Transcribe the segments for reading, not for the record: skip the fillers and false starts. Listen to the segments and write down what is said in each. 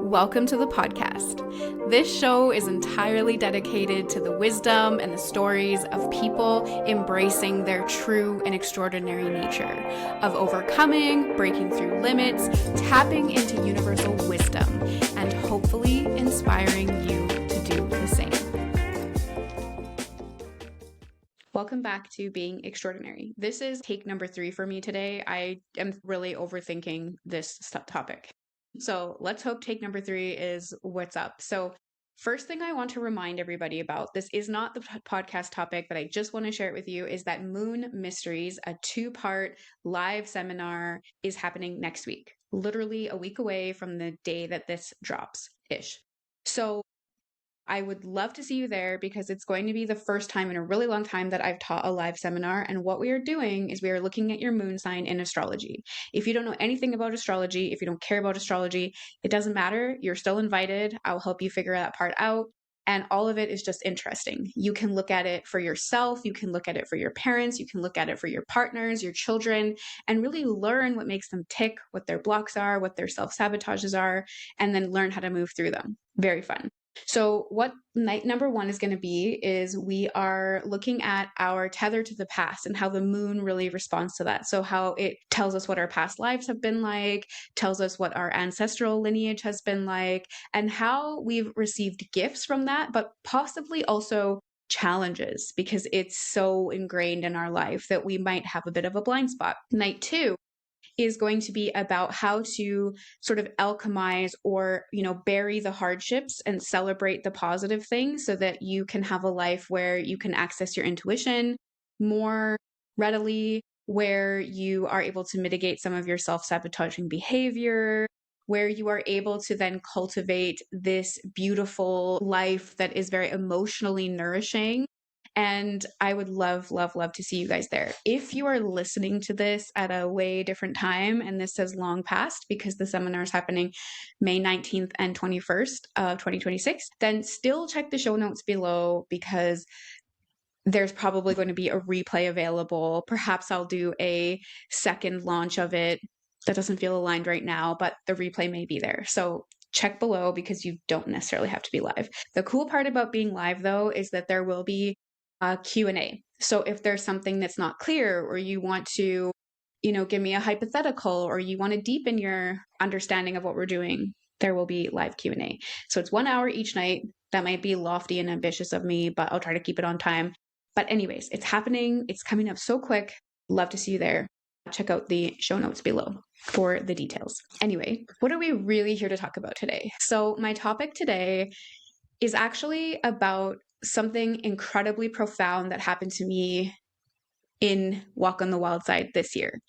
Welcome to the podcast. This show is entirely dedicated to the wisdom and the stories of people embracing their true and extraordinary nature, of overcoming, breaking through limits, tapping into universal wisdom, and hopefully inspiring you to do the same. Welcome back to Being Extraordinary. This is take number 3 for me today. I am really overthinking this topic. So let's hope take number 3 is what's up. So first thing I want to remind everybody about, this is not the podcast topic, but I just want to share it with you, is that Moon Mysteries, a 2-part live seminar, is happening next week, literally a week away from the day that this drops-ish. So I would love to see you there because it's going to be the first time in a really long time that I've taught a live seminar. And what we are doing is we are looking at your moon sign in astrology. If you don't know anything about astrology, if you don't care about astrology, it doesn't matter. You're still invited. I'll help you figure that part out. And all of it is just interesting. You can look at it for yourself. You can look at it for your parents. You can look at it for your partners, your children, and really learn what makes them tick, what their blocks are, what their self-sabotages are, and then learn how to move through them. Very fun. So what night number 1 is going to be is we are looking at our tether to the past and how the moon really responds to that. So how it tells us what our past lives have been like, tells us what our ancestral lineage has been like, and how we've received gifts from that, but possibly also challenges because it's so ingrained in our life that we might have a bit of a blind spot. Night 2 is going to be about how to sort of alchemize or, bury the hardships and celebrate the positive things so that you can have a life where you can access your intuition more readily, where you are able to mitigate some of your self-sabotaging behavior, where you are able to then cultivate this beautiful life that is very emotionally nourishing. And I would love, love, love to see you guys there. If you are listening to this at a way different time, and this has long passed because the seminar is happening May 19th and 21st of 2026, then still check the show notes below because there's probably going to be a replay available. Perhaps I'll do a second launch of it. That doesn't feel aligned right now, but the replay may be there. So check below because you don't necessarily have to be live. The cool part about being live, though, is that there will be a Q&A. So if there's something that's not clear or you want to, give me a hypothetical or you want to deepen your understanding of what we're doing, there will be live Q&A. So it's 1 hour each night. That might be lofty and ambitious of me, but I'll try to keep it on time. But anyways, it's happening. It's coming up so quick. Love to see you there. Check out the show notes below for the details. Anyway, what are we really here to talk about today? So my topic today is actually about something incredibly profound that happened to me in Walk on the Wild Side this year.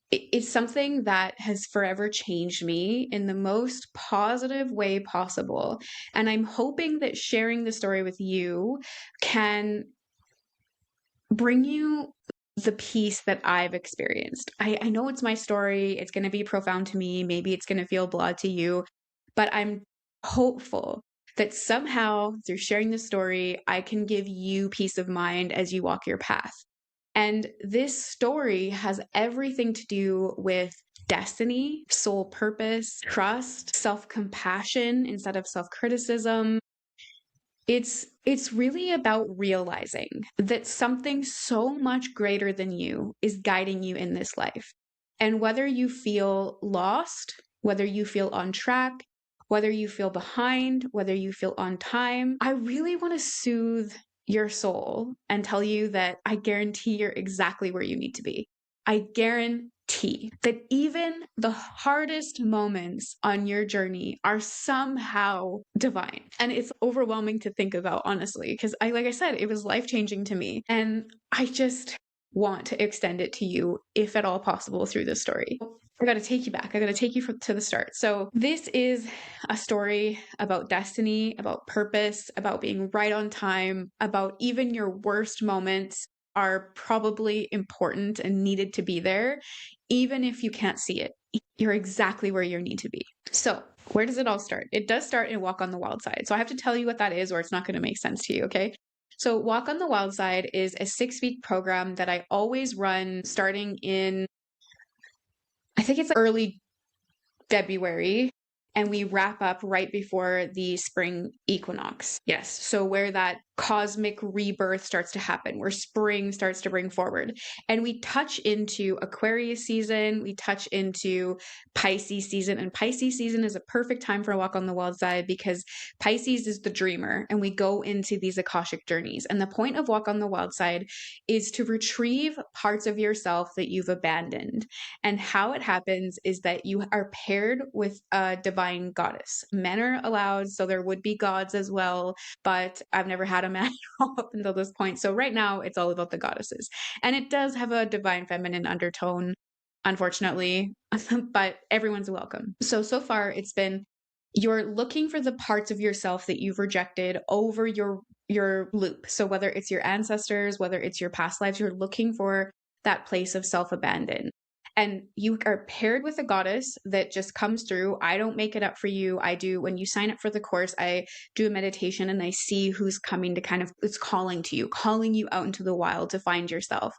It's something that has forever changed me in the most positive way possible. And I'm hoping that sharing the story with you can bring you the peace that I've experienced. I know it's my story. It's going to be profound to me. Maybe it's going to feel blah to you, but I'm hopeful that somehow through sharing the story, I can give you peace of mind as you walk your path. And this story has everything to do with destiny, soul purpose, trust, self-compassion instead of self-criticism. It's really about realizing that something so much greater than you is guiding you in this life. And whether you feel lost, whether you feel on track, whether you feel behind, whether you feel on time, I really want to soothe your soul and tell you that I guarantee you're exactly where you need to be. I guarantee that even the hardest moments on your journey are somehow divine. And it's overwhelming to think about, honestly, because like I said, it was life-changing to me. And I just want to extend it to you, if at all possible, through this story. I got to take you back. I got to take you to the start. So this is a story about destiny, about purpose, about being right on time, about even your worst moments are probably important and needed to be there, even if you can't see it. You're exactly where you need to be. So where does it all start? It does start in Walk on the Wild Side. So I have to tell you what that is or it's not going to make sense to you, okay? So Walk on the Wild Side is a 6-week program that I always run starting in, I think it's early February and we wrap up right before the spring equinox. Yes, so where that cosmic rebirth starts to happen, where spring starts to bring forward. And we touch into Aquarius season, we touch into Pisces season, and Pisces season is a perfect time for a walk on the wild side because Pisces is the dreamer, and we go into these Akashic journeys. And the point of Walk on the Wild Side is to retrieve parts of yourself that you've abandoned. And how it happens is that you are paired with a divine goddess. Men are allowed, so there would be gods as well, but I've never had a man up until this point. So right now it's all about the goddesses. And it does have a divine feminine undertone, unfortunately, but everyone's welcome. So far it's been you're looking for the parts of yourself that you've rejected over your loop. So whether it's your ancestors, whether it's your past lives, you're looking for that place of self-abandon. And you are paired with a goddess that just comes through. I don't make it up for you. I do, when you sign up for the course, I do a meditation and I see who's coming to kind of, it's calling to you, calling you out into the wild to find yourself.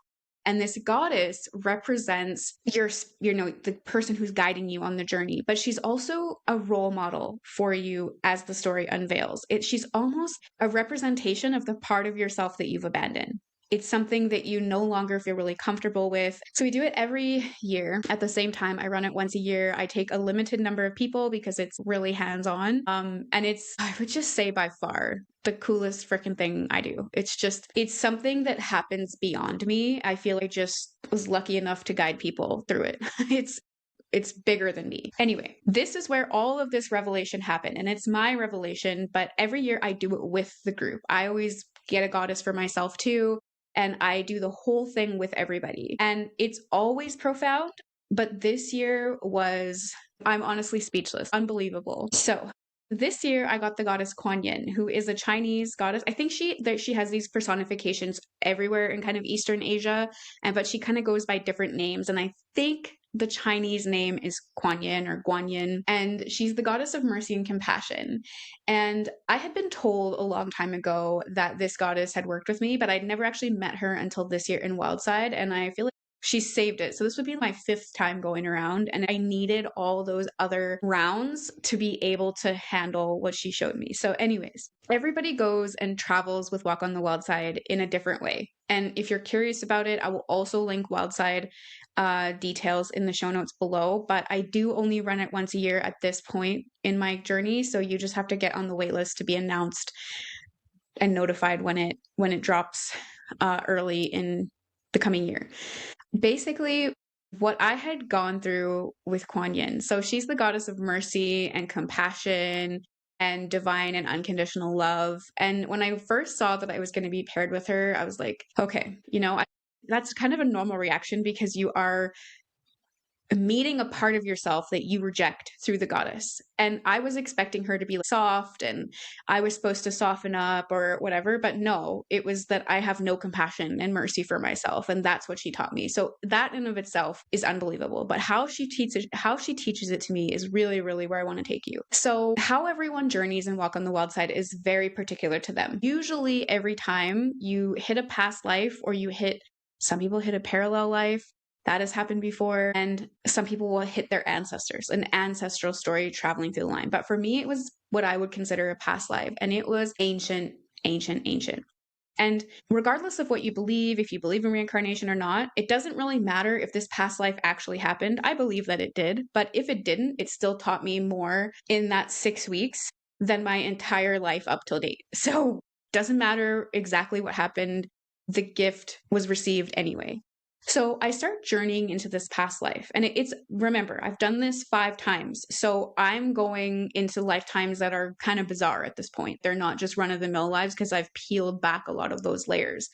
And this goddess represents the person who's guiding you on the journey, but she's also a role model for you as the story unveils. She's almost a representation of the part of yourself that you've abandoned. It's something that you no longer feel really comfortable with. So we do it every year. At the same time, I run it once a year. I take a limited number of people because it's really hands-on. And it's, I would just say by far, the coolest freaking thing I do. It's something that happens beyond me. I feel like I just was lucky enough to guide people through it. It's bigger than me. Anyway, this is where all of this revelation happened. And it's my revelation, but every year I do it with the group. I always get a goddess for myself too. And I do the whole thing with everybody. And it's always profound. But this year I'm honestly speechless. Unbelievable. So this year I got the goddess Kuan Yin, who is a Chinese goddess. I think she has these personifications everywhere in kind of Eastern Asia, but she kind of goes by different names. And I think the Chinese name is Kuan Yin or Guan Yin, and she's the goddess of mercy and compassion. And I had been told a long time ago that this goddess had worked with me, but I'd never actually met her until this year in Wildside, and I feel like she saved it. So this would be my 5th time going around, and I needed all those other rounds to be able to handle what she showed me. So anyways, everybody goes and travels with Walk on the Wild Side in a different way. And if you're curious about it, I will also link Wildside details in the show notes below, but I do only run it once a year at this point in my journey. So you just have to get on the wait list to be announced and notified when it drops early in the coming year. Basically, what I had gone through with Kuan Yin. So she's the goddess of mercy and compassion and divine and unconditional love. And when I first saw that I was going to be paired with her, I was like, okay, that's kind of a normal reaction because you are meeting a part of yourself that you reject through the goddess. And I was expecting her to be soft and I was supposed to soften up or whatever, but no, it was that I have no compassion and mercy for myself. And that's what she taught me. So that in of itself is unbelievable. But how she teaches it to me is really, really where I want to take you. So how everyone journeys and Walk on the Wild Side is very particular to them. Usually every time you hit a past life or some people hit a parallel life. That has happened before. And some people will hit their ancestors, an ancestral story traveling through the line. But for me, it was what I would consider a past life. And it was ancient. And regardless of what you believe, if you believe in reincarnation or not, it doesn't really matter if this past life actually happened. I believe that it did. But if it didn't, it still taught me more in that 6 weeks than my entire life up till date. So it doesn't matter exactly what happened. The gift was received anyway. So I start journeying into this past life. And remember, I've done this 5 times. So I'm going into lifetimes that are kind of bizarre at this point. They're not just run-of-the-mill lives because I've peeled back a lot of those layers.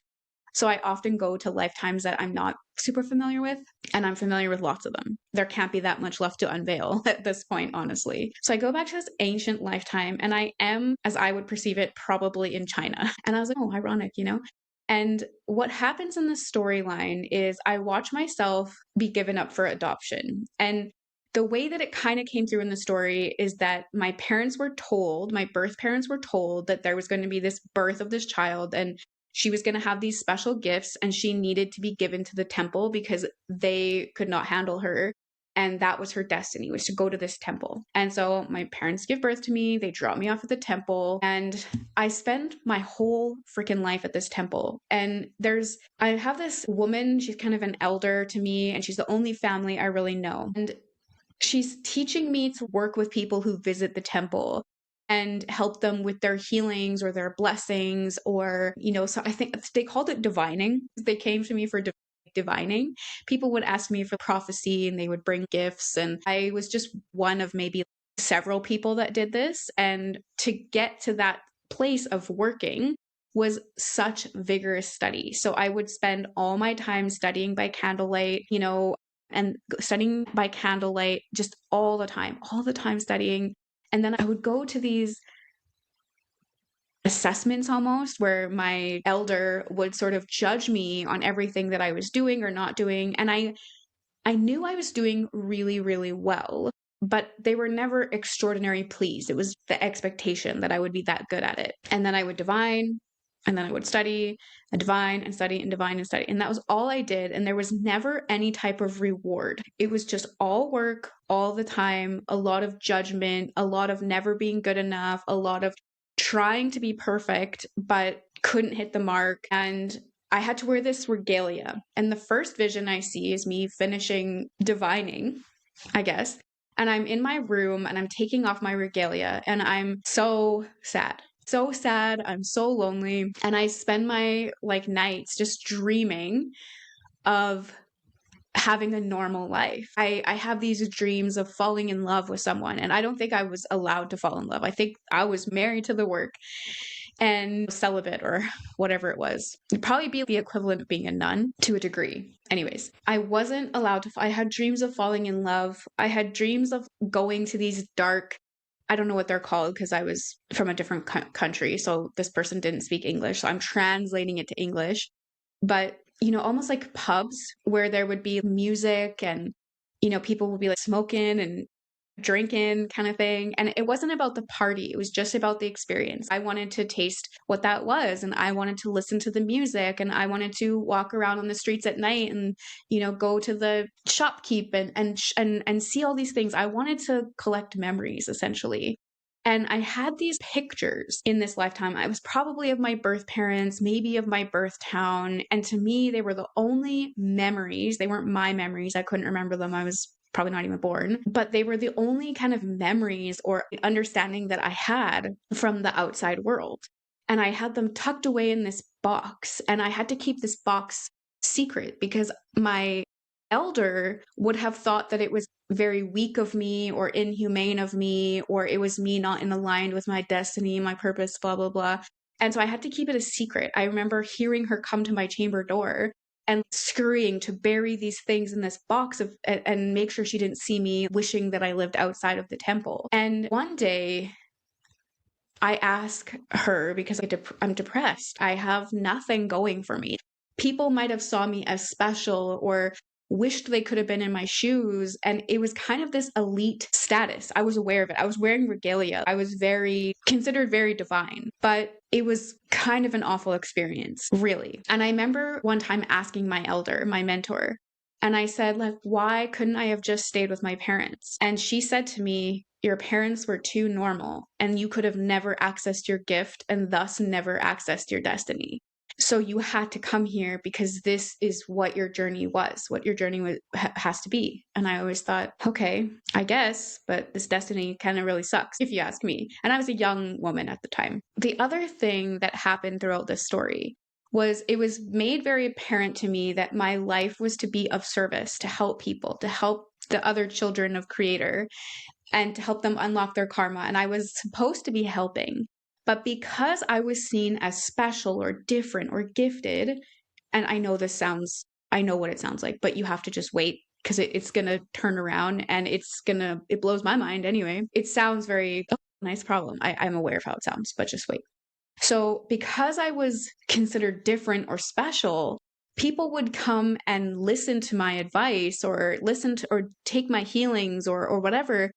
So I often go to lifetimes that I'm not super familiar with, and I'm familiar with lots of them. There can't be that much left to unveil at this point, honestly. So I go back to this ancient lifetime, and I am, as I would perceive it, probably in China. And I was like, oh, ironic, And what happens in this storyline is I watch myself be given up for adoption. And the way that it kind of came through in the story is that my birth parents were told that there was going to be this birth of this child and she was going to have these special gifts and she needed to be given to the temple because they could not handle her. And that was her destiny, was to go to this temple. And so my parents give birth to me. They drop me off at the temple. And I spend my whole freaking life at this temple. And I have this woman, she's kind of an elder to me, and she's the only family I really know. And she's teaching me to work with people who visit the temple and help them with their healings or their blessings, or, so I think they called it divining. They came to me for divining. People would ask me for prophecy and they would bring gifts. And I was just one of maybe several people that did this. And to get to that place of working was such vigorous study. So I would spend all my time studying by candlelight, and studying by candlelight just all the time studying. And then I would go to these assessments almost where my elder would sort of judge me on everything that I was doing or not doing. And I knew I was doing really, really well, but they were never extraordinarily pleased. It was the expectation that I would be that good at it. And then I would divine, and then I would study and divine and study and divine and study. And that was all I did. And there was never any type of reward. It was just all work all the time, a lot of judgment, a lot of never being good enough, a lot of trying to be perfect, but couldn't hit the mark. And I had to wear this regalia. And the first vision I see is me finishing divining, I guess. And I'm in my room and I'm taking off my regalia and I'm so sad. So sad. I'm so lonely. And I spend my nights just dreaming of having a normal life. I have these dreams of falling in love with someone. And I don't think I was allowed to fall in love. I think I was married to the work and celibate or whatever it was. It'd probably be the equivalent of being a nun to a degree. Anyways, I wasn't allowed to. I had dreams of falling in love. I had dreams of going to these dark, I don't know what they're called because I was from a different country. So this person didn't speak English. So I'm translating it to English. But, almost like pubs where there would be music and, people would be smoking and drinking kind of thing. And it wasn't about the party. It was just about the experience. I wanted to taste what that was. And I wanted to listen to the music, and I wanted to walk around on the streets at night and, go to the shopkeep and see all these things. I wanted to collect memories essentially. And I had these pictures in this lifetime. I was probably of my birth parents, maybe of my birth town. And to me, they were the only memories. They weren't my memories. I couldn't remember them. I was probably not even born, but they were the only kind of memories or understanding that I had from the outside world. And I had them tucked away in this box, and I had to keep this box secret because my elder would have thought that it was very weak of me or inhumane of me, or it was me not in aligned with my destiny, my purpose, blah, blah, blah. And so I had to keep it a secret. I remember hearing her come to my chamber door and scurrying to bury these things in this box and make sure she didn't see me, wishing that I lived outside of the temple. And one day I ask her because I'm depressed. I have nothing going for me. People might have saw me as special or wished they could have been in my shoes. And it was kind of this elite status. I was aware of it. I was wearing regalia. I was considered very divine, but it was kind of an awful experience, really. And I remember one time asking my elder, my mentor, and I said, why couldn't I have just stayed with my parents? And she said to me, your parents were too normal and you could have never accessed your gift and thus never accessed your destiny. So you had to come here because this is what your journey was, what your journey has to be. And I always thought, okay, I guess, but this destiny kind of really sucks, if you ask me. And I was a young woman at the time. The other thing that happened throughout this story was it was made very apparent to me that my life was to be of service, to help people, to help the other children of Creator, and to help them unlock their karma. And I was supposed to be helping. But because I was seen as special or different or gifted, and I know what it sounds like, but you have to just wait because it's going to turn around and it blows my mind anyway. It sounds very, nice problem. I'm aware of how it sounds, but just wait. So because I was considered different or special, people would come and listen to my advice or or take my healings or whatever,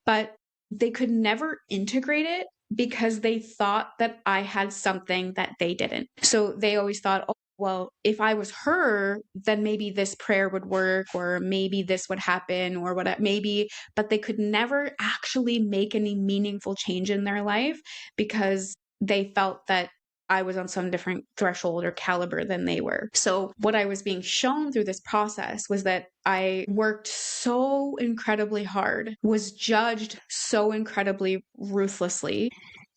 but they could never integrate it because they thought that I had something that they didn't. So they always thought, oh, well, if I was her, then maybe this prayer would work, or maybe this would happen, or what, maybe, but they could never actually make any meaningful change in their life because they felt that I was on some different threshold or caliber than they were. So, what I was being shown through this process was that I worked so incredibly hard, was judged so incredibly ruthlessly,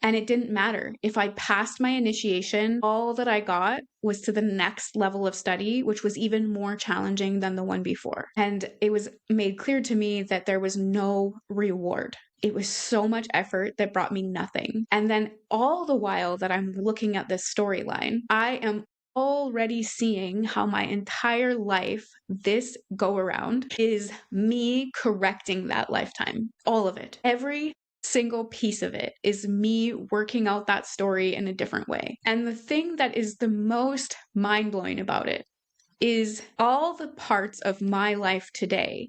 and it didn't matter. If I passed my initiation, all that I got was to the next level of study, which was even more challenging than the one before. And it was made clear to me that there was no reward. It was so much effort that brought me nothing. And then all the while that I'm looking at this storyline, I am already seeing how my entire life, this go around, is me correcting that lifetime. All of it. Every single piece of it is me working out that story in a different way. And the thing that is the most mind blowing about it is all the parts of my life today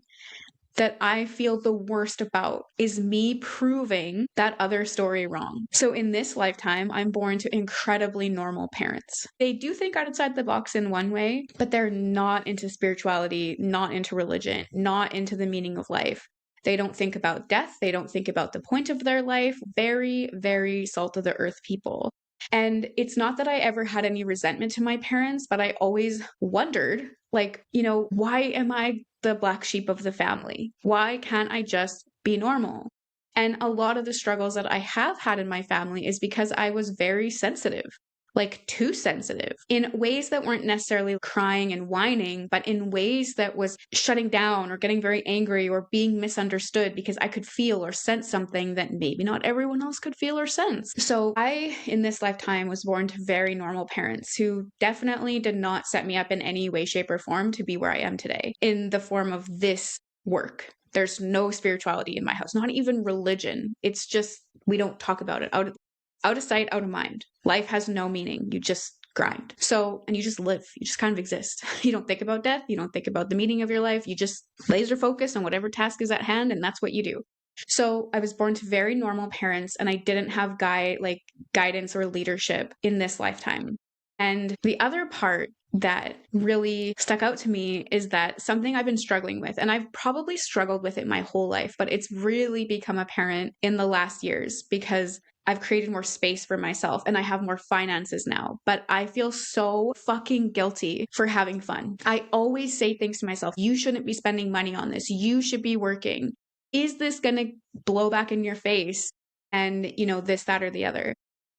that I feel the worst about is me proving that other story wrong. So in this lifetime, I'm born to incredibly normal parents. They do think outside the box in one way, but they're not into spirituality, not into religion, not into the meaning of life. They don't think about death. They don't think about the point of their life. Very, very salt of the earth people. And it's not that I ever had any resentment to my parents, but I always wondered, like, why am I the black sheep of the family? Why can't I just be normal? And a lot of the struggles that I have had in my family is because I was very sensitive, like too sensitive, in ways that weren't necessarily crying and whining, but in ways that was shutting down or getting very angry or being misunderstood because I could feel or sense something that maybe not everyone else could feel or sense. So I, in this lifetime, was born to very normal parents who definitely did not set me up in any way, shape, or form to be where I am today in the form of this work. There's no spirituality in my house, not even religion. It's just, we don't talk about it. Out of sight, out of mind. Life has no meaning. You just grind. So, and you just live. You just kind of exist. You don't think about death. You don't think about the meaning of your life. You just laser focus on whatever task is at hand, and that's what you do. So I was born to very normal parents, and I didn't have guidance or leadership in this lifetime. And the other part that really stuck out to me is that something I've been struggling with, and I've probably struggled with it my whole life, but it's really become apparent in the last years because I've created more space for myself and I have more finances now, but I feel so fucking guilty for having fun. I always say things to myself, you shouldn't be spending money on this. You should be working. Is this going to blow back in your face? And, this, that, or the other.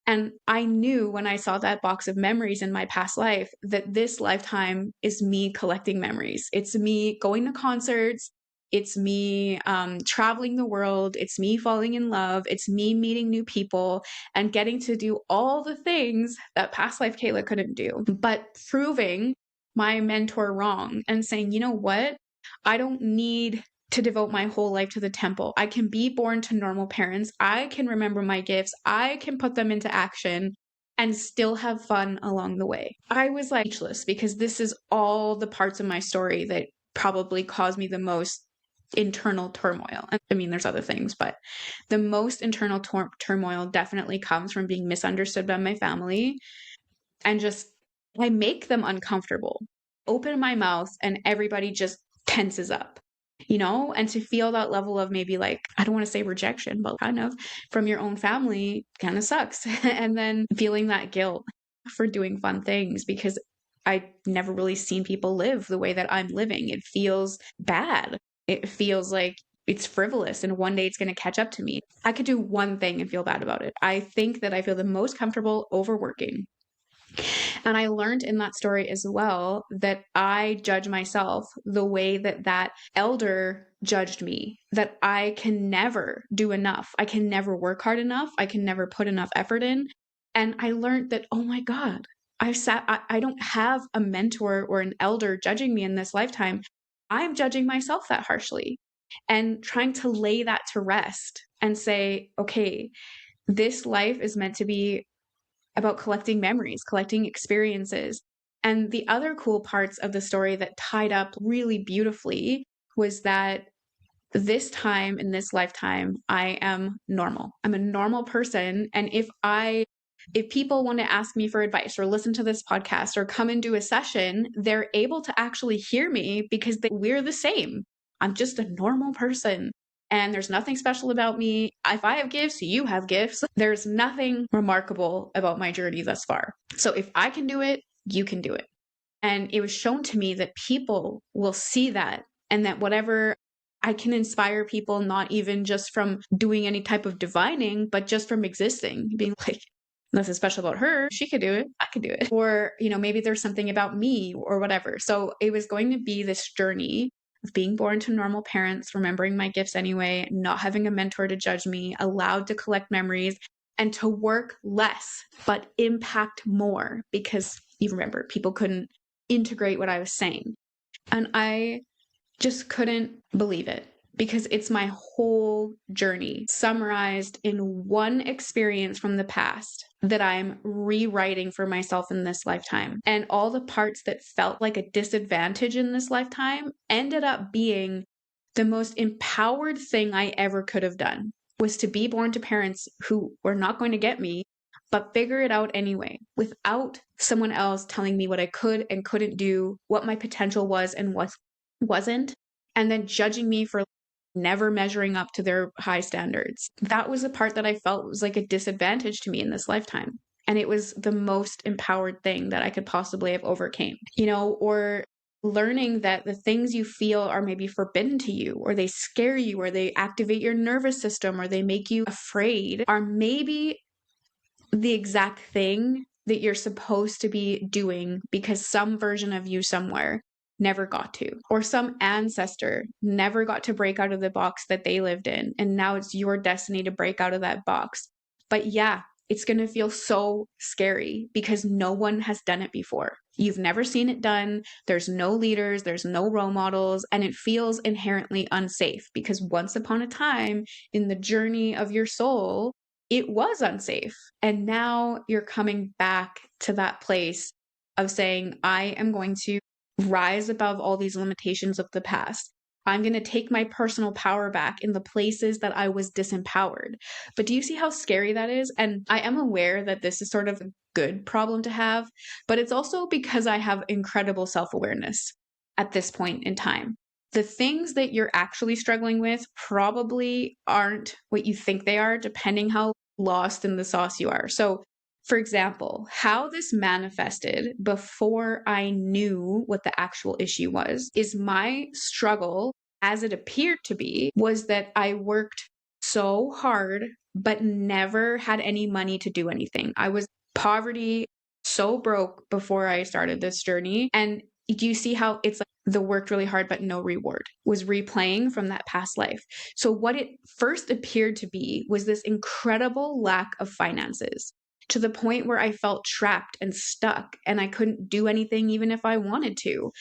And I knew when I saw that box of memories in my past life that this lifetime is me collecting memories. It's me going to concerts. It's me traveling the world. It's me falling in love. It's me meeting new people and getting to do all the things that past life Kayla couldn't do, but proving my mentor wrong and saying, you know what? I don't need to devote my whole life to the temple. I can be born to normal parents. I can remember my gifts. I can put them into action and still have fun along the way. I was like speechless because this is all the parts of my story that probably caused me the most internal turmoil. I mean, there's other things, but the most internal turmoil definitely comes from being misunderstood by my family and just, I make them uncomfortable. Open my mouth and everybody just tenses up. And to feel that level of maybe like, I don't want to say rejection, but kind of from your own family kind of sucks. And then feeling that guilt for doing fun things because I never really seen people live the way that I'm living. It feels bad. It feels like it's frivolous and one day it's going to catch up to me. I could do one thing and feel bad about it. I think that I feel the most comfortable overworking. And I learned in that story as well that I judge myself the way that that elder judged me, that I can never do enough. I can never work hard enough. I can never put enough effort in. And I learned that, oh my God, I don't have a mentor or an elder judging me in this lifetime. I'm judging myself that harshly and trying to lay that to rest and say, okay, this life is meant to be about collecting memories, collecting experiences. And the other cool parts of the story that tied up really beautifully was that this time in this lifetime, I am normal. I'm a normal person. And if I If people want to ask me for advice or listen to this podcast or come and do a session, they're able to actually hear me because we're the same. I'm just a normal person. And there's nothing special about me. If I have gifts, you have gifts. There's nothing remarkable about my journey thus far. So if I can do it, you can do it. And it was shown to me that people will see that, and that whatever I can inspire people, not even just from doing any type of divining, but just from existing, being like, nothing special about her. She could do it. I could do it. Or, maybe there's something about me or whatever. So it was going to be this journey of being born to normal parents, remembering my gifts anyway, not having a mentor to judge me, allowed to collect memories, and to work less, but impact more, because you remember, people couldn't integrate what I was saying. And I just couldn't believe it, because it's my whole journey summarized in one experience from the past that I'm rewriting for myself in this lifetime. And all the parts that felt like a disadvantage in this lifetime ended up being the most empowered thing I ever could have done, was to be born to parents who were not going to get me, but figure it out anyway, without someone else telling me what I could and couldn't do, what my potential was and what wasn't, and then judging me for never measuring up to their high standards. That was the part that I felt was like a disadvantage to me in this lifetime. And it was the most empowered thing that I could possibly have overcame, or learning that the things you feel are maybe forbidden to you, or they scare you, or they activate your nervous system, or they make you afraid, are maybe the exact thing that you're supposed to be doing because some version of you somewhere never got to, or some ancestor never got to break out of the box that they lived in. And now it's your destiny to break out of that box. But yeah, it's going to feel so scary because no one has done it before. You've never seen it done. There's no leaders, there's no role models, and it feels inherently unsafe because once upon a time in the journey of your soul, it was unsafe. And now you're coming back to that place of saying, I am going to rise above all these limitations of the past. I'm going to take my personal power back in the places that I was disempowered. But do you see how scary that is? And I am aware that this is sort of a good problem to have, but it's also because I have incredible self-awareness at this point in time. The things that you're actually struggling with probably aren't what you think they are, depending how lost in the sauce you are. So, for example, how this manifested before I knew what the actual issue was is my struggle, as it appeared to be, was that I worked so hard, but never had any money to do anything. I was poverty, so broke before I started this journey. And do you see how it's like the worked really hard, but no reward was replaying from that past life? So what it first appeared to be was this incredible lack of finances, to the point where I felt trapped and stuck and I couldn't do anything even if I wanted to.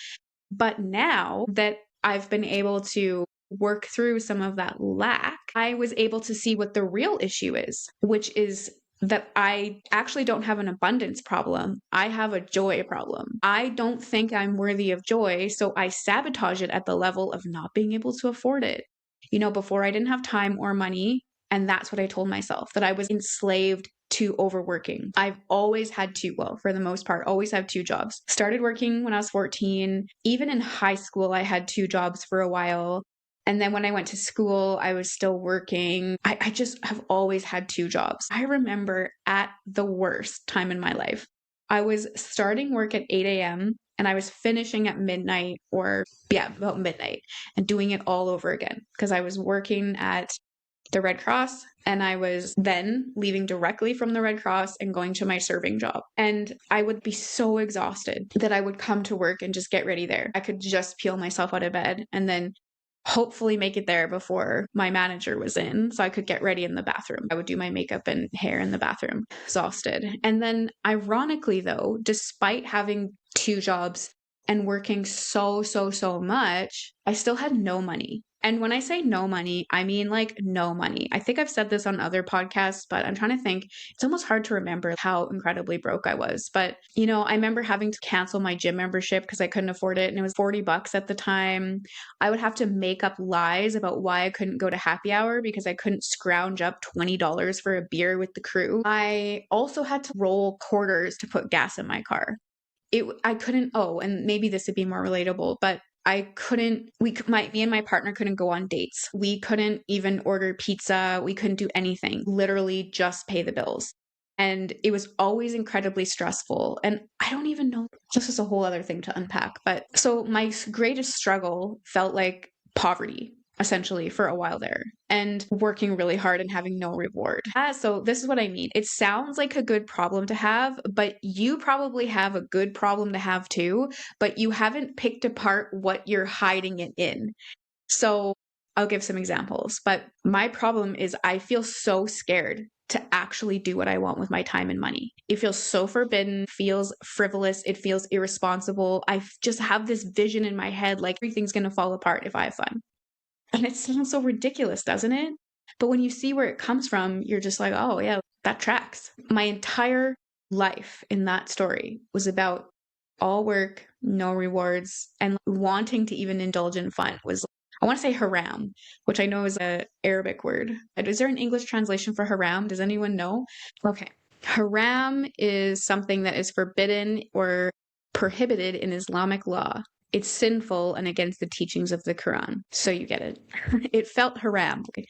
But now that I've been able to work through some of that lack, I was able to see what the real issue is, which is that I actually don't have an abundance problem. I have a joy problem. I don't think I'm worthy of joy, so I sabotage it at the level of not being able to afford it. Before I didn't have time or money, and that's what I told myself, that I was enslaved to overworking. I've always had for the most part, always had two jobs. Started working when I was 14. Even in high school, I had two jobs for a while. And then when I went to school, I was still working. I just have always had two jobs. I remember at the worst time in my life, I was starting work at 8 a.m. and I was finishing at midnight, about midnight, and doing it all over again because I was working at the Red Cross, and I was then leaving directly from the Red Cross and going to my serving job. And I would be so exhausted that I would come to work and just get ready there. I could just peel myself out of bed and then hopefully make it there before my manager was in so I could get ready in the bathroom. I would do my makeup and hair in the bathroom, exhausted. And then ironically though, despite having two jobs and working so much, I still had no money. And when I say no money, I mean like no money. I think I've said this on other podcasts, but I'm trying to think. It's almost hard to remember how incredibly broke I was. But, I remember having to cancel my gym membership because I couldn't afford it. And it was $40 at the time. I would have to make up lies about why I couldn't go to happy hour because I couldn't scrounge up $20 for a beer with the crew. I also had to roll quarters to put gas in my car. I couldn't, oh, and maybe this would be more relatable, but I couldn't, me and my partner couldn't go on dates. We couldn't even order pizza. We couldn't do anything, literally just pay the bills. And it was always incredibly stressful. And I don't even know, this is a whole other thing to unpack. But so my greatest struggle felt like poverty, essentially, for a while there, and working really hard and having no reward. So this is what I mean. It sounds like a good problem to have, but you probably have a good problem to have too, but you haven't picked apart what you're hiding it in. So I'll give some examples, but my problem is I feel so scared to actually do what I want with my time and money. It feels so forbidden, feels frivolous, it feels irresponsible. I just have this vision in my head like everything's going to fall apart if I have fun. And it sounds so ridiculous, doesn't it? But when you see where it comes from, you're just like, oh, yeah, that tracks. My entire life in that story was about all work, no rewards, and wanting to even indulge in fun was, I want to say haram, which I know is an Arabic word. Is there an English translation for haram? Does anyone know? Okay. Haram is something that is forbidden or prohibited in Islamic law. It's sinful and against the teachings of the Quran. So you get it. It felt haram. Okay.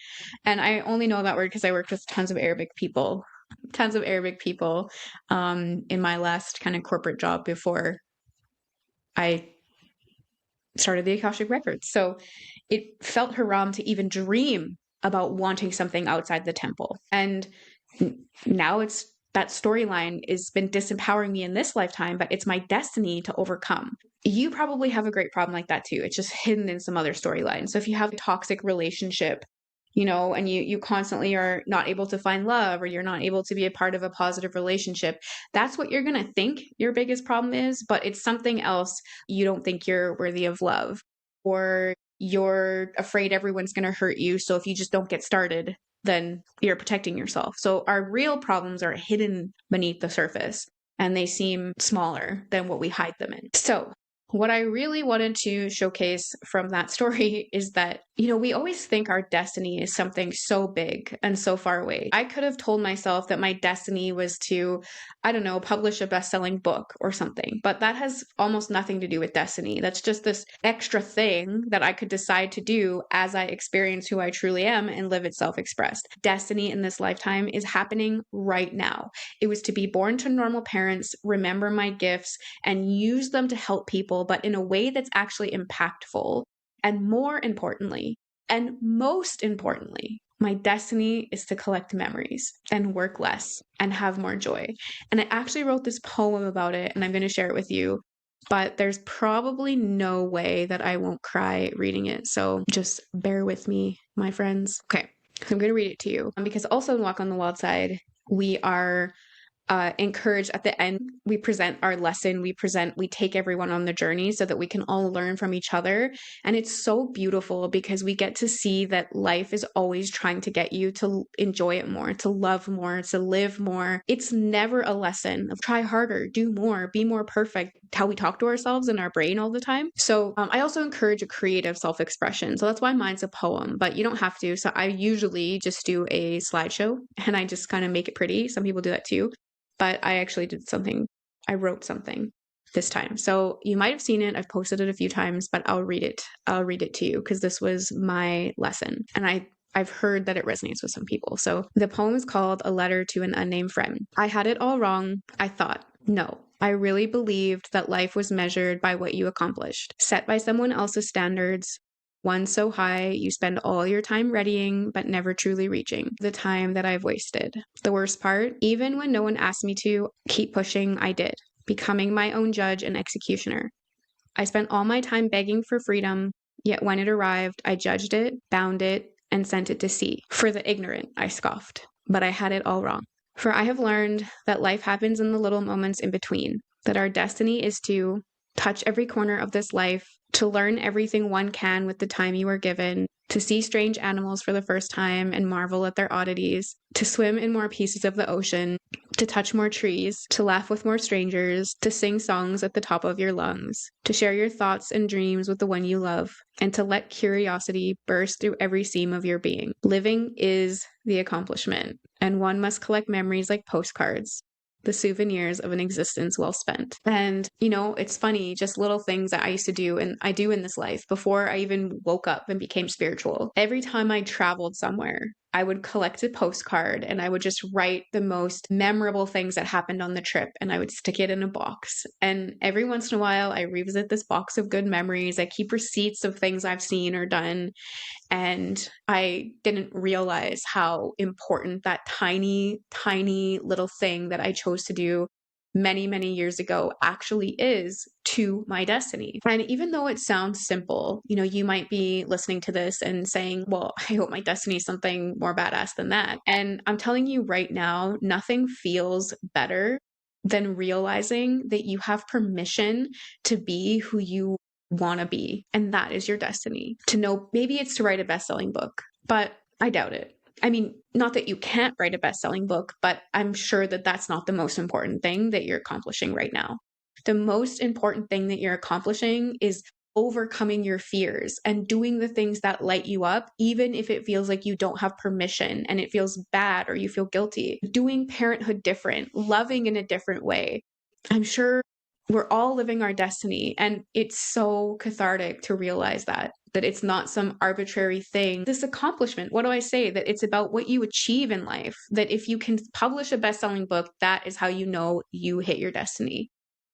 And I only know that word because I worked with tons of Arabic people in my last kind of corporate job before I started the Akashic Records. So it felt haram to even dream about wanting something outside the temple. And now it's that storyline has been disempowering me in this lifetime, but it's my destiny to overcome. You probably have a great problem like that too. It's just hidden in some other storyline. So if you have a toxic relationship, and you constantly are not able to find love, or you're not able to be a part of a positive relationship, that's what you're going to think your biggest problem is, but it's something else. You don't think you're worthy of love, or you're afraid everyone's going to hurt you. So if you just don't get started, then you're protecting yourself. So our real problems are hidden beneath the surface, and they seem smaller than what we hide them in. So what I really wanted to showcase from that story is that, we always think our destiny is something so big and so far away. I could have told myself that my destiny was to, I don't know, publish a best-selling book or something, but that has almost nothing to do with destiny. That's just this extra thing that I could decide to do as I experience who I truly am and live it self-expressed. Destiny in this lifetime is happening right now. It was to be born to normal parents, remember my gifts, and use them to help people, but in a way that's actually impactful. And more importantly, and most importantly, my destiny is to collect memories and work less and have more joy. And I actually wrote this poem about it, and I'm going to share it with you, but there's probably no way that I won't cry reading it. So just bear with me, my friends. Okay, so I'm going to read it to you. Because also in Walk on the Wild Side, we are encouraged at the end. We present our lesson. We take everyone on the journey so that we can all learn from each other. And it's so beautiful because we get to see that life is always trying to get you to enjoy it more, to love more, to live more. It's never a lesson of try harder, do more, be more perfect, how we talk to ourselves in our brain all the time. So I also encourage a creative self-expression. So that's why mine's a poem, but you don't have to. So I usually just do a slideshow and I just kind of make it pretty. Some people do that too. But I actually I wrote something this time. So you might have seen it. I've posted it a few times, but I'll read it. I'll read it to you because this was my lesson. And I've heard that it resonates with some people. So the poem is called A Letter to an Unnamed Friend. I had it all wrong. I thought, no, I really believed that life was measured by what you accomplished, set by someone else's standards. One so high, you spend all your time readying, but never truly reaching. The time that I've wasted. The worst part, even when no one asked me to keep pushing, I did, becoming my own judge and executioner. I spent all my time begging for freedom, yet when it arrived, I judged it, bound it, and sent it to sea. For the ignorant, I scoffed, but I had it all wrong. For I have learned that life happens in the little moments in between, that our destiny is to touch every corner of this life, to learn everything one can with the time you are given, to see strange animals for the first time and marvel at their oddities, to swim in more pieces of the ocean, to touch more trees, to laugh with more strangers, to sing songs at the top of your lungs, to share your thoughts and dreams with the one you love, and to let curiosity burst through every seam of your being. Living is the accomplishment, and one must collect memories like postcards, the souvenirs of an existence well spent. And, it's funny, just little things that I used to do and I do in this life before I even woke up and became spiritual. Every time I traveled somewhere, I would collect a postcard and I would just write the most memorable things that happened on the trip and I would stick it in a box. And every once in a while, I revisit this box of good memories. I keep receipts of things I've seen or done. And I didn't realize how important that tiny, tiny little thing that I chose to do many, many years ago actually is to my destiny. And even though it sounds simple, you might be listening to this and saying, well, I hope my destiny is something more badass than that. And I'm telling you right now, nothing feels better than realizing that you have permission to be who you want to be. And that is your destiny. To know, maybe it's to write a best-selling book, but I doubt it. I mean, not that you can't write a best-selling book, but I'm sure that that's not the most important thing that you're accomplishing right now. The most important thing that you're accomplishing is overcoming your fears and doing the things that light you up, even if it feels like you don't have permission and it feels bad or you feel guilty. Doing parenthood different, loving in a different way. I'm sure we're all living our destiny, and it's so cathartic to realize that it's not some arbitrary thing. This accomplishment, what do I say? That it's about what you achieve in life, that if you can publish a best-selling book, that is how you know you hit your destiny.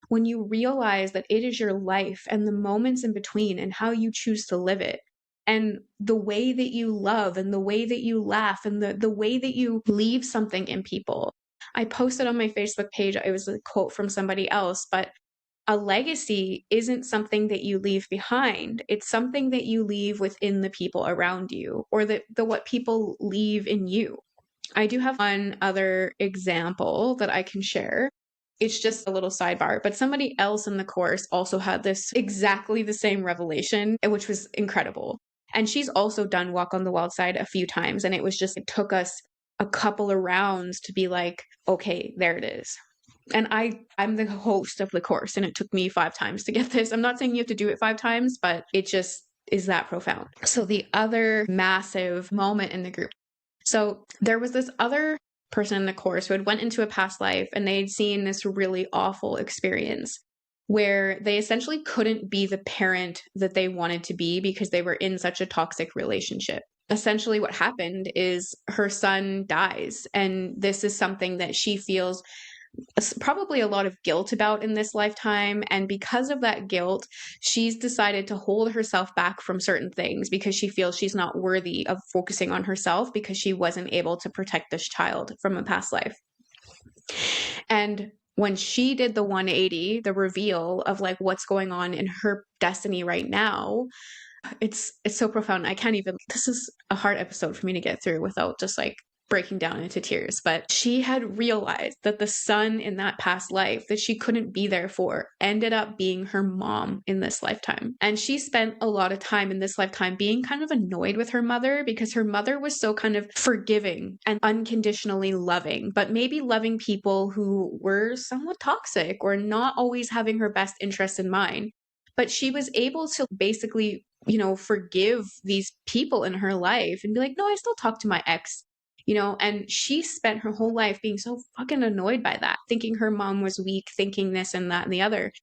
When you realize that it is your life and the moments in between and how you choose to live it, and the way that you love and the way that you laugh and the way that you leave something in people. I posted on my Facebook page, it was a quote from somebody else, but a legacy isn't something that you leave behind. It's something that you leave within the people around you, or the what people leave in you. I do have one other example that I can share. It's just a little sidebar, but somebody else in the course also had this exactly the same revelation, which was incredible. And she's also done Walk on the Wild Side a few times. And it took us a couple of rounds to be like, okay, there it is. And I'm the host of the course, and it took me 5 times to get this. I'm not saying you have to do it 5 times, but it just is that profound. So the other massive moment in the group. So there was this other person in the course who had went into a past life, and they'd seen this really awful experience where they essentially couldn't be the parent that they wanted to be because they were in such a toxic relationship. Essentially what happened is her son dies, and this is something that she feels probably a lot of guilt about in this lifetime. And because of that guilt, she's decided to hold herself back from certain things because she feels she's not worthy of focusing on herself because she wasn't able to protect this child from a past life. And when she did the 180, the reveal of like what's going on in her destiny right now, it's so profound. This is a hard episode for me to get through without just like breaking down into tears. But she had realized that the son in that past life that she couldn't be there for ended up being her mom in this lifetime. And she spent a lot of time in this lifetime being kind of annoyed with her mother because her mother was so kind of forgiving and unconditionally loving, but maybe loving people who were somewhat toxic or not always having her best interest in mind. But she was able to basically, forgive these people in her life and be like, no, I still talk to my ex. And she spent her whole life being so fucking annoyed by that, thinking her mom was weak, thinking this and that and the other.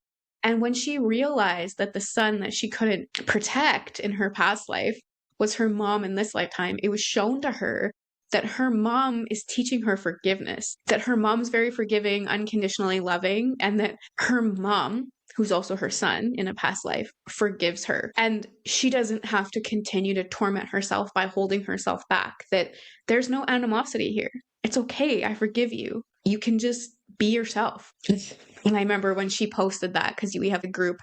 And when she realized that the son that she couldn't protect in her past life was her mom in this lifetime, it was shown to her that her mom is teaching her forgiveness, that her mom's very forgiving, unconditionally loving, and that her mom, who's also her son in a past life, forgives her. And she doesn't have to continue to torment herself by holding herself back, that there's no animosity here. It's okay. I forgive you. You can just be yourself. And I remember when she posted that, because we have a group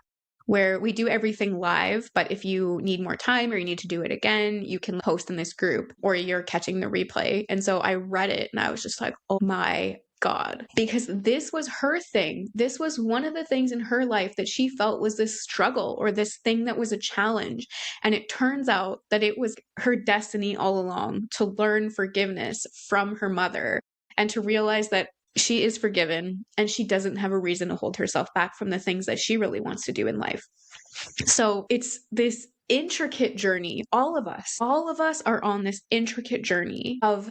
where we do everything live, but if you need more time or you need to do it again, you can post in this group or you're catching the replay. And so I read it and I was just like, oh my God, because this was her thing. This was one of the things in her life that she felt was this struggle or this thing that was a challenge. And it turns out that it was her destiny all along to learn forgiveness from her mother and to realize that she is forgiven and she doesn't have a reason to hold herself back from the things that she really wants to do in life. So it's this intricate journey. All of us are on this intricate journey of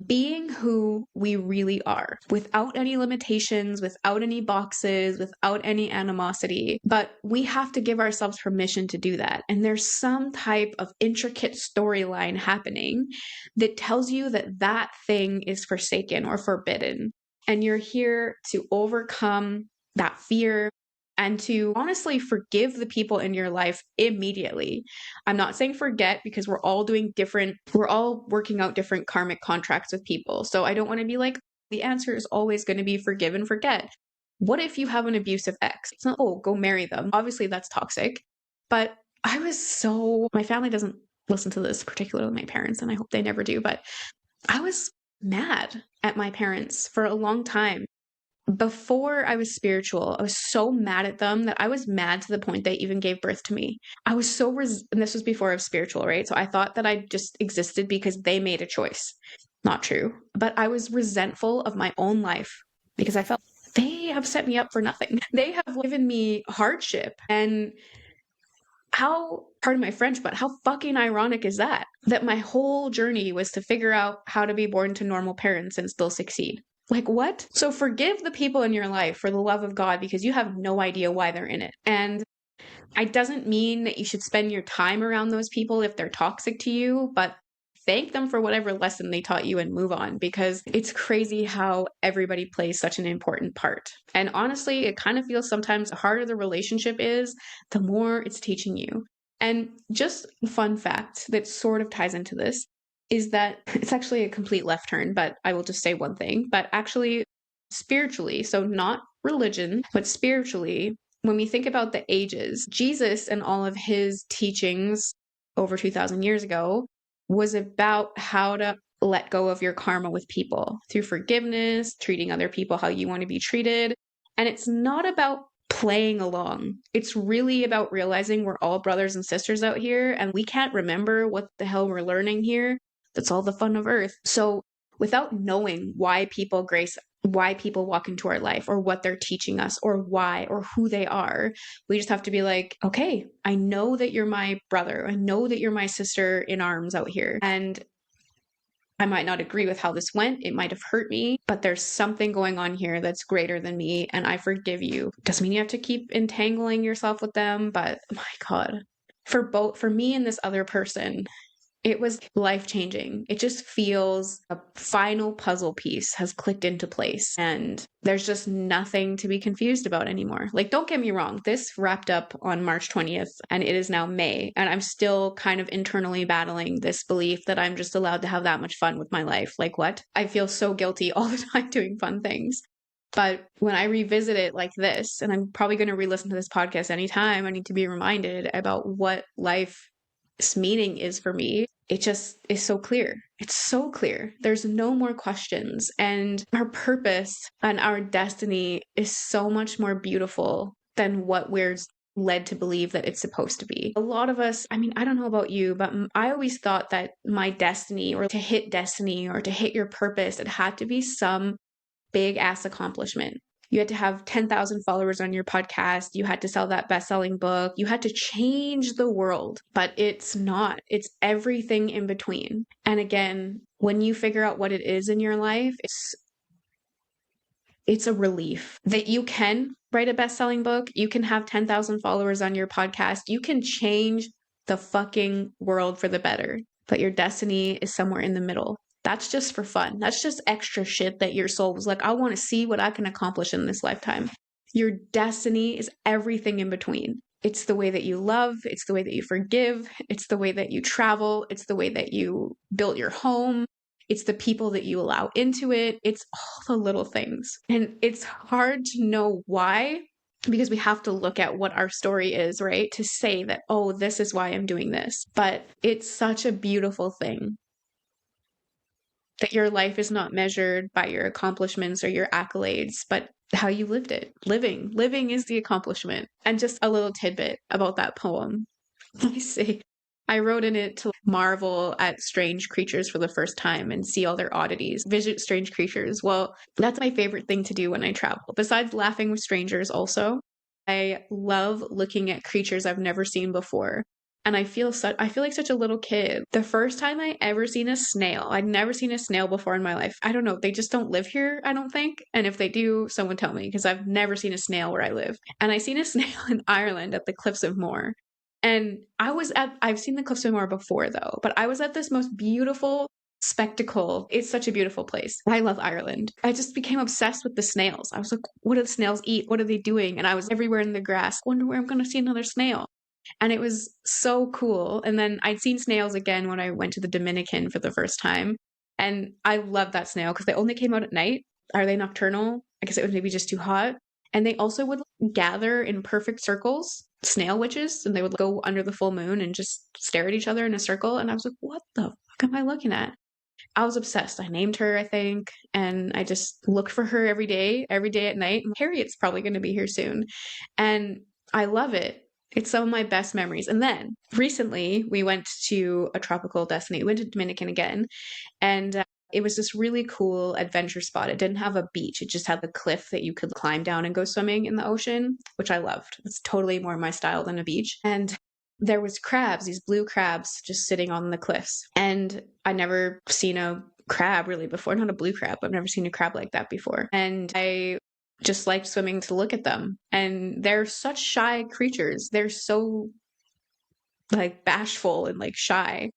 being who we really are without any limitations, without any boxes, without any animosity. But we have to give ourselves permission to do that. And there's some type of intricate storyline happening that tells you that that thing is forsaken or forbidden. And you're here to overcome that fear and to honestly forgive the people in your life immediately. I'm not saying forget, because we're all working out different karmic contracts with people. So I don't want to be like, the answer is always going to be forgive and forget. What if you have an abusive ex? It's not, oh, go marry them. Obviously that's toxic. But my family doesn't listen to this, particularly my parents, and I hope they never do, but I was mad at my parents for a long time. Before I was spiritual, I was so mad at them that I was mad to the point they even gave birth to me. I was so and this was before I was spiritual, right? So I thought that I just existed because they made a choice. Not true. But I was resentful of my own life because I felt they have set me up for nothing. They have given me hardship. And pardon my French, but how fucking ironic is that? That my whole journey was to figure out how to be born to normal parents and still succeed. Like, what? So forgive the people in your life for the love of God, because you have no idea why they're in it. And it doesn't mean that you should spend your time around those people if they're toxic to you, but thank them for whatever lesson they taught you and move on, because it's crazy how everybody plays such an important part. And honestly, it kind of feels sometimes the harder the relationship is, the more it's teaching you. And just a fun fact that sort of ties into this is that it's actually a complete left turn, but I will just say one thing. But actually, spiritually, so not religion, but spiritually, when we think about the ages, Jesus and all of his teachings over 2,000 years ago was about how to let go of your karma with people through forgiveness, treating other people how you want to be treated. And it's not about playing along. It's really about realizing we're all brothers and sisters out here, and we can't remember what the hell we're learning here. That's all the fun of Earth. So without knowing why people walk into our life, or what they're teaching us, or why, or who they are, we just have to be like, okay, I know that you're my brother. I know that you're my sister in arms out here. And I might not agree with how this went. It might have hurt me, but there's something going on here that's greater than me, and I forgive you. Doesn't mean you have to keep entangling yourself with them, but oh my God, for me and this other person, it was life-changing. It just feels a final puzzle piece has clicked into place, and there's just nothing to be confused about anymore. Like, don't get me wrong, this wrapped up on March 20th and it is now May, and I'm still kind of internally battling this belief that I'm just allowed to have that much fun with my life. Like, what? I feel so guilty all the time doing fun things. But when I revisit it like this, and I'm probably going to re-listen to this podcast anytime I need to be reminded about what life's meaning is for me, it just is so clear. It's so clear. There's no more questions. And our purpose and our destiny is so much more beautiful than what we're led to believe that it's supposed to be. A lot of us, I mean, I don't know about you, but I always thought that my destiny, or to hit destiny, or to hit your purpose, it had to be some big ass accomplishment. You had to have 10,000 followers on your podcast. You had to sell that best-selling book. You had to change the world, but it's not. It's everything in between. And again, when you figure out what it is in your life, it's a relief that you can write a best-selling book. You can have 10,000 followers on your podcast. You can change the fucking world for the better, but your destiny is somewhere in the middle. That's just for fun. That's just extra shit that your soul was like, I want to see what I can accomplish in this lifetime. Your destiny is everything in between. It's the way that you love. It's the way that you forgive. It's the way that you travel. It's the way that you built your home. It's the people that you allow into it. It's all the little things. And it's hard to know why, because we have to look at what our story is, right? To say that, oh, this is why I'm doing this. But it's such a beautiful thing. that your life is not measured by your accomplishments or your accolades, but how you lived it. Living is the accomplishment. And just a little tidbit about that poem. I say, I wrote in it to marvel at strange creatures for the first time and see all their oddities, visit strange creatures. Well, that's my favorite thing to do when I travel. Besides laughing with strangers, also, I love looking at creatures I've never seen before. And I feel like such a little kid. The first time I ever seen a snail, I'd never seen a snail before in my life. I don't know, they just don't live here, I don't think. And if they do, someone tell me, because I've never seen a snail where I live. And I seen a snail in Ireland at the Cliffs of Moher. And I've seen the Cliffs of Moher before though, but I was at this most beautiful spectacle. It's such a beautiful place. I love Ireland. I just became obsessed with the snails. I was like, what do the snails eat? What are they doing? And I was everywhere in the grass. Wonder where I'm going to see another snail. And it was so cool. And then I'd seen snails again when I went to the Dominican for the first time. And I love that snail because they only came out at night. Are they nocturnal? I guess it was maybe just too hot. And they also would gather in perfect circles, snail witches, and they would go under the full moon and just stare at each other in a circle. And I was like, what the fuck am I looking at? I was obsessed. I named her, I think, and I just looked for her every day at night. Harriet's probably going to be here soon. And I love it. It's some of my best memories. And then recently we went to a tropical destiny. We went to Dominican again, and it was this really cool adventure spot. It didn't have a beach. It just had the cliff that you could climb down and go swimming in the ocean, which I loved. It's totally more my style than a beach. And there was crabs, these blue crabs just sitting on the cliffs. And I'd never seen a crab really before, not a blue crab, but I've never seen a crab like that before. And I just liked swimming to look at them. And they're such shy creatures. They're so like bashful and like shy.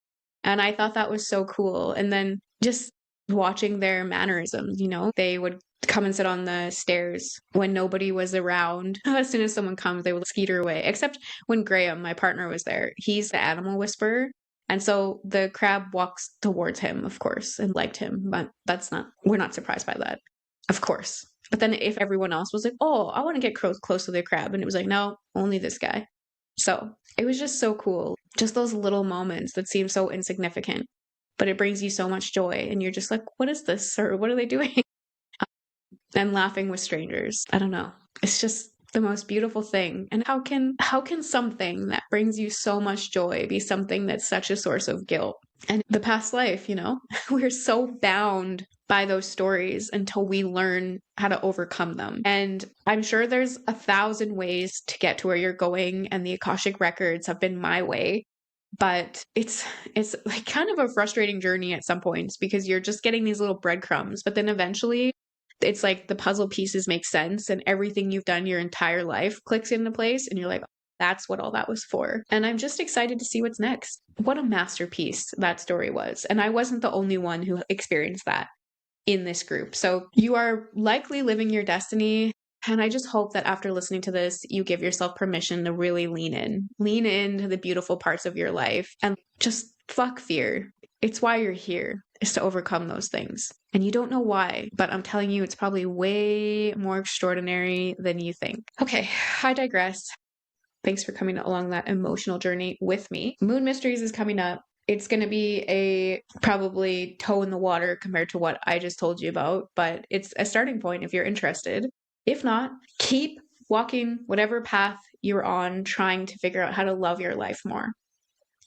And I thought that was so cool. And then just watching their mannerisms, they would come and sit on the stairs when nobody was around. As soon as someone comes, they would skeeter away. Except when Graham, my partner, was there. He's the animal whisperer. And so the crab walks towards him, of course, and liked him. But we're not surprised by that, of course. But then if everyone else was like, oh, I want to get close to the crab. And it was like, no, only this guy. So it was just so cool. Just those little moments that seem so insignificant, but it brings you so much joy. And you're just like, what is this? Or what are they doing? And laughing with strangers. I don't know. It's just the most beautiful thing. And how can something that brings you so much joy be something that's such a source of guilt? And the past life, we're so bound by those stories until we learn how to overcome them. And I'm sure there's 1,000 ways to get to where you're going, and the Akashic records have been my way. But it's like kind of a frustrating journey at some points because you're just getting these little breadcrumbs. But then eventually it's like the puzzle pieces make sense and everything you've done your entire life clicks into place and you're like, that's what all that was for. And I'm just excited to see what's next. What a masterpiece that story was. And I wasn't the only one who experienced that in this group. So you are likely living your destiny. And I just hope that after listening to this, you give yourself permission to really lean into the beautiful parts of your life and just fuck fear. It's why you're here, is to overcome those things. And you don't know why, but I'm telling you, it's probably way more extraordinary than you think. Okay, I digress. Thanks for coming along that emotional journey with me. Moon Mysteries is coming up. It's going to be a probably toe in the water compared to what I just told you about, but it's a starting point if you're interested. If not, keep walking whatever path you're on, trying to figure out how to love your life more,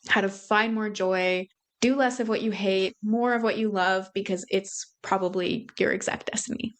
how to find more joy, do less of what you hate, more of what you love, because it's probably your exact destiny.